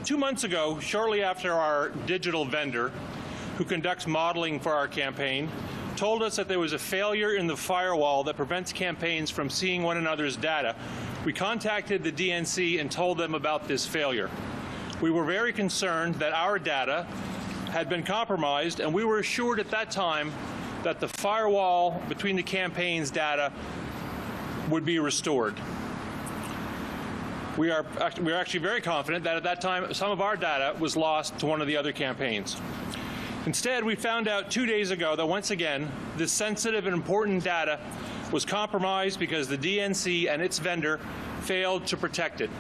2 months ago, shortly after our digital vendor, who conducts modeling for our campaign, told us that there was a failure in the firewall that prevents campaigns from seeing one another's data, we contacted the DNC and told them about this failure. We were very concerned that our data had been compromised, and we were assured at that time that the firewall between the campaign's data would be restored. We are actually very confident that at that time some of our data was lost to one of the other campaigns. Instead, we found out 2 days ago that once again this sensitive and important data was compromised because the DNC and its vendor failed to protect it.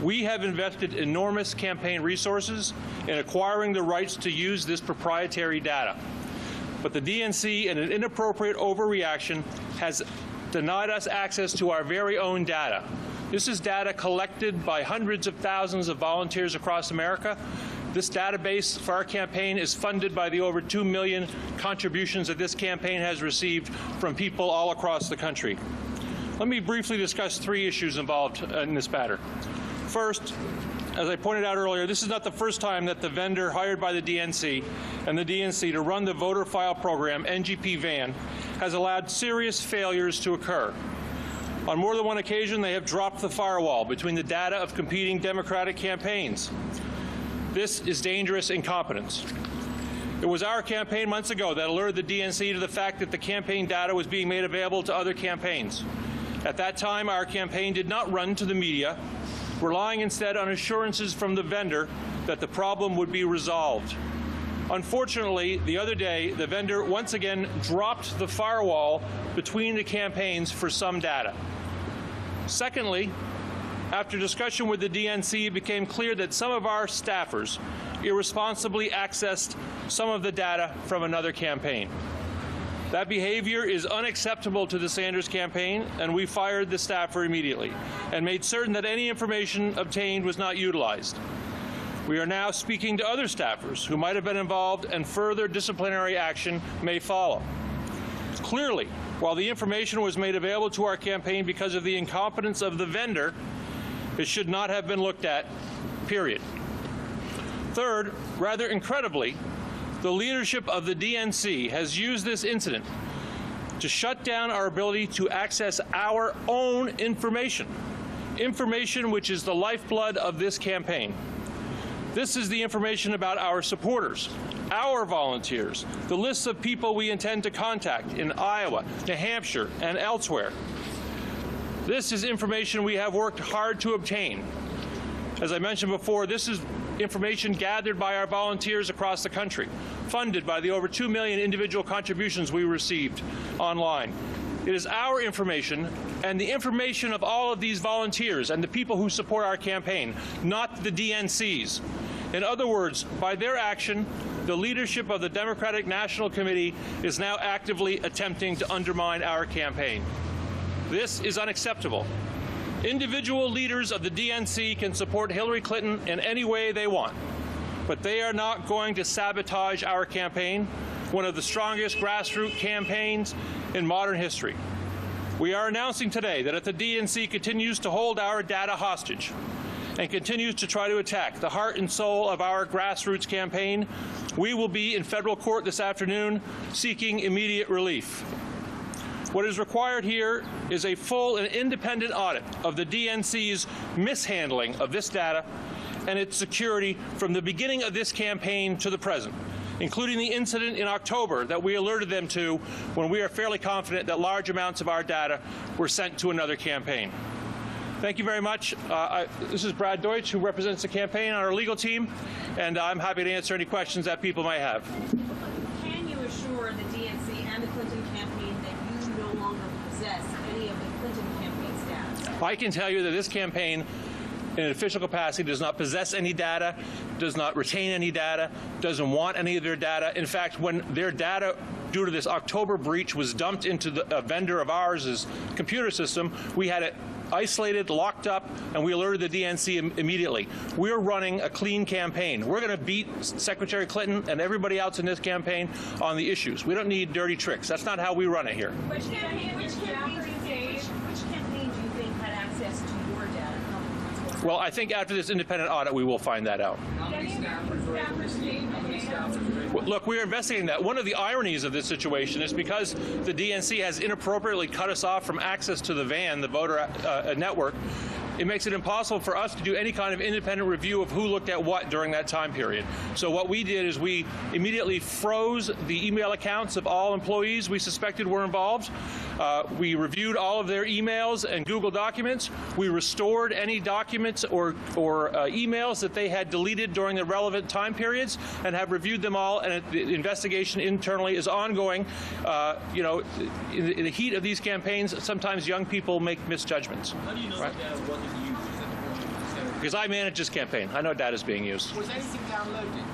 We have invested enormous campaign resources in acquiring the rights to use this proprietary data. But the DNC, in an inappropriate overreaction, has denied us access to our very own data. This is data collected by hundreds of thousands of volunteers across America. This database for our campaign is funded by the over 2 million contributions that this campaign has received from people all across the country. Let me briefly discuss 3 issues involved in this matter. First, as I pointed out earlier, this is not the first time that the vendor hired by the DNC and the DNC to run the voter file program, NGP-VAN, has allowed serious failures to occur. On more than one occasion, they have dropped the firewall between the data of competing Democratic campaigns. This is dangerous incompetence. It was our campaign months ago that alerted the DNC to the fact that the campaign data was being made available to other campaigns. At that time, our campaign did not run to the media, relying instead on assurances from the vendor that the problem would be resolved. Unfortunately, the other day, the vendor once again dropped the firewall between the campaigns for some data. Secondly, after discussion with the DNC, it became clear that some of our staffers irresponsibly accessed some of the data from another campaign. That behavior is unacceptable to the Sanders campaign, and we fired the staffer immediately and made certain that any information obtained was not utilized. We are now speaking to other staffers who might have been involved, and further disciplinary action may follow. Clearly, while the information was made available to our campaign because of the incompetence of the vendor, it should not have been looked at, period. Third, rather incredibly, the leadership of the DNC has used this incident to shut down our ability to access our own information, information which is the lifeblood of this campaign. This is the information about our supporters, our volunteers, the lists of people we intend to contact in Iowa, New Hampshire, and elsewhere. This is information we have worked hard to obtain. As I mentioned before, this is information gathered by our volunteers across the country, funded by the over 2 million individual contributions we received online. It is our information and the information of all of these volunteers and the people who support our campaign, not the DNC's. In other words, by their action, the leadership of the Democratic National Committee is now actively attempting to undermine our campaign. This is unacceptable. Individual leaders of the DNC can support Hillary Clinton in any way they want, but they are not going to sabotage our campaign, one of the strongest grassroots campaigns in modern history. We are announcing today that if the DNC continues to hold our data hostage and continues to try to attack the heart and soul of our grassroots campaign, we will be in federal court this afternoon seeking immediate relief. What is required here is a full and independent audit of the DNC's mishandling of this data and its security from the beginning of this campaign to the present, including the incident in October that we alerted them to when we are fairly confident that large amounts of our data were sent to another campaign. Thank you very much. This is Brad Deutsch, who represents the campaign on our legal team, and I'm happy to answer any questions that people may have. Can you assure the DNC and the Clinton campaign that you no longer possess any of the Clinton campaign's data? I can tell you that this campaign, in an official capacity, does not possess any data, does not retain any data, doesn't want any of their data. In fact, when their data, due to this October breach, was dumped into a vendor of ours' computer system, we had it isolated, locked up, and we alerted the DNC immediately. We're running a clean campaign. We're going to beat Secretary Clinton and everybody else in this campaign on the issues. We don't need dirty tricks. That's not how we run it here. Which campaign do you think had access to your data? Well, I think after this independent audit, we will find that out. Well, look, we're investigating that. One of the ironies of this situation is because the DNC has inappropriately cut us off from access to the VAN, the voter network, it makes it impossible for us to do any kind of independent review of who looked at what during that time period. So what we did is we immediately froze the email accounts of all employees we suspected were involved. We reviewed all of their emails and Google documents. We restored any documents or emails that they had deleted during the relevant time periods and have reviewed them all, and the investigation internally is ongoing. You know, in the heat of these campaigns, sometimes young people make misjudgments. How do you know right? that data wasn't used at the point? Because I manage this campaign. I know data is being used. Was anything downloaded?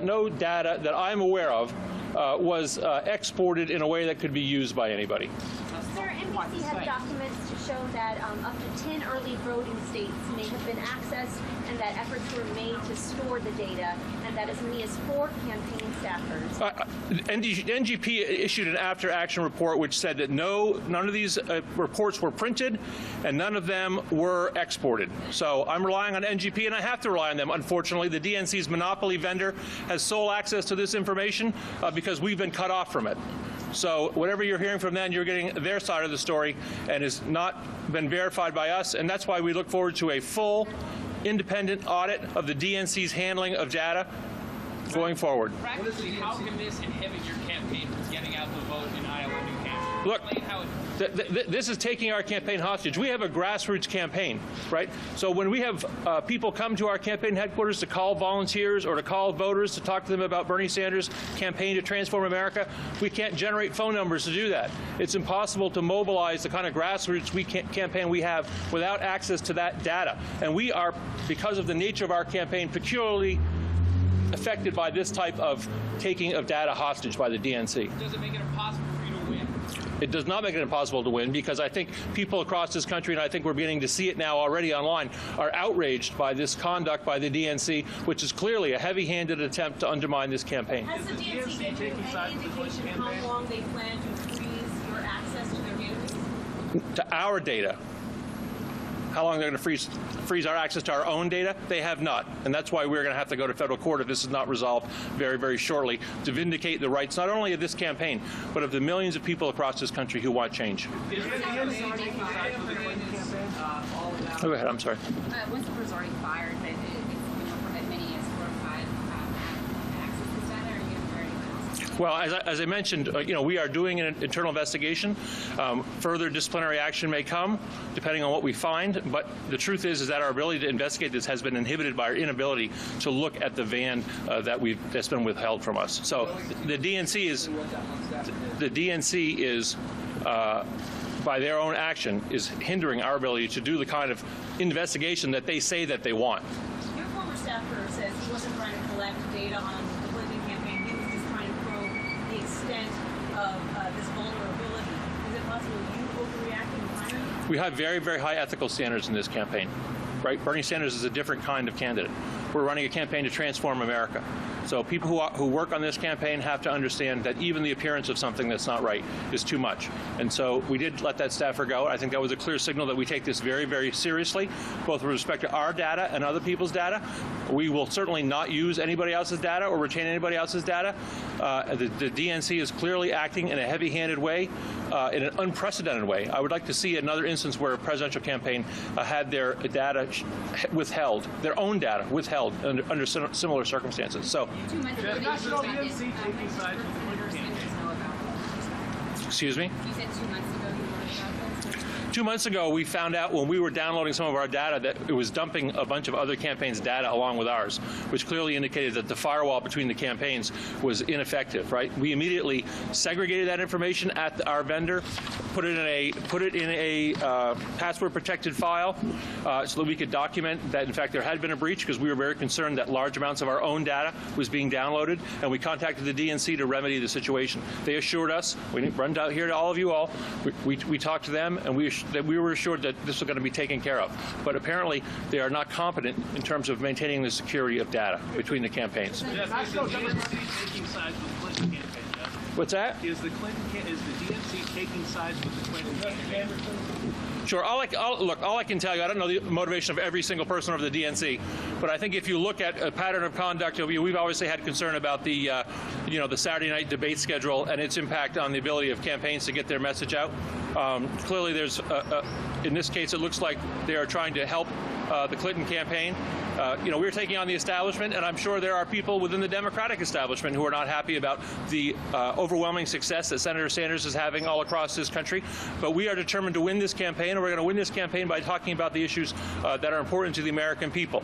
No data that I'm aware of was exported in a way that could be used by anybody. Sir, NBC has documents to show that up to 10 early voting states may have been accessed and that efforts were made to store the data, and that as many as 4 campaign staffers. NGP issued an after-action report which said that none of these reports were printed and none of them were exported. So I'm relying on NGP, and I have to rely on them. Unfortunately, the DNC's monopoly vendor has sole access to this information because we've been cut off from it. So whatever you're hearing from them, you're getting their side of the story, and has not been verified by us, and that's why we look forward to a full independent audit of the DNC's handling of data going forward. Practically, how can this inhibit your campaign from getting out the vote in Iowa and New Hampshire? Look, Explain how it this is taking our campaign hostage. We have a grassroots campaign, right? So when we have people come to our campaign headquarters to call volunteers or to call voters to talk to them about Bernie Sanders' campaign to transform America, we can't generate phone numbers to do that. It's impossible to mobilize the kind of grassroots campaign we have without access to that data. And we are, because of the nature of our campaign, peculiarly affected by this type of taking of data hostage by the DNC. does it make it impossible for you to win? It does not make it impossible to win, because I think people across this country, and I think we're beginning to see it now already online, are outraged by this conduct by the DNC, which is clearly a heavy-handed attempt to undermine this campaign. Has the DNC given you any indication how long they plan to freeze your access to their database? To our data. How long they're going to freeze our access to our own data? They have not. And that's why we're going to have to go to federal court if this is not resolved very, very shortly, to vindicate the rights not only of this campaign, but of the millions of people across this country who want change. Go ahead, I'm sorry. Once the was already fired, that as many as 4 or 5 access this data, or are you going to fire anyone else? Well, as I mentioned, you know, we are doing an internal investigation. Further disciplinary action may come, depending on what we find. But the truth is that our ability to investigate this has been inhibited by our inability to look at the VAN that's been withheld from us. So the DNC is by their own action, is hindering our ability to do the kind of investigation that they say that they want. Your former staffer says he wasn't trying to collect data on the Clinton campaign. He was just trying to probe the extent of this vulnerability. Is it possible you overreacted and firing him? We have very, very high ethical standards in this campaign. Right? Bernie Sanders is a different kind of candidate. We're running a campaign to transform America. So people who work on this campaign have to understand that even the appearance of something that's not right is too much. And so we did let that staffer go. I think that was a clear signal that we take this very, very seriously, both with respect to our data and other people's data. We will certainly not use anybody else's data or retain anybody else's data. The DNC is clearly acting in a heavy-handed way, in an unprecedented way. I would like to see another instance where a presidential campaign had their data withheld, their own data withheld under similar circumstances. So, 2 months ago, excuse me? you said 2 months ago you learned about this? 2 months ago, we found out when we were downloading some of our data that it was dumping a bunch of other campaigns' data along with ours, which clearly indicated that the firewall between the campaigns was ineffective. Right? We immediately segregated that information at our vendor, put it in a password-protected file, so that we could document that in fact there had been a breach, because we were very concerned that large amounts of our own data was being downloaded, and we contacted the DNC to remedy the situation. They assured us, we run down here to all of you all, we talked to them, and we were assured that this was going to be taken care of. But apparently they are not competent in terms of maintaining the security of data between the campaigns. Jeff, is the DNC taking sides with the Clinton campaign, Jeff? What's that? Is the DNC taking sides with the Clinton campaign? Sure. All I can tell you, I don't know the motivation of every single person over the DNC, but I think if you look at a pattern of conduct, we've obviously had concern about the, the Saturday night debate schedule and its impact on the ability of campaigns to get their message out. Clearly, there's, in this case, it looks like they are trying to help the Clinton campaign. We're taking on the establishment, and I'm sure there are people within the Democratic establishment who are not happy about the overwhelming success that Senator Sanders is having all across this country. But we are determined to win this campaign, and we're going to win this campaign by talking about the issues that are important to the American people.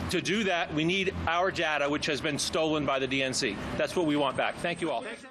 To do that, we need our data, which has been stolen by the DNC. That's what we want back. Thank you all.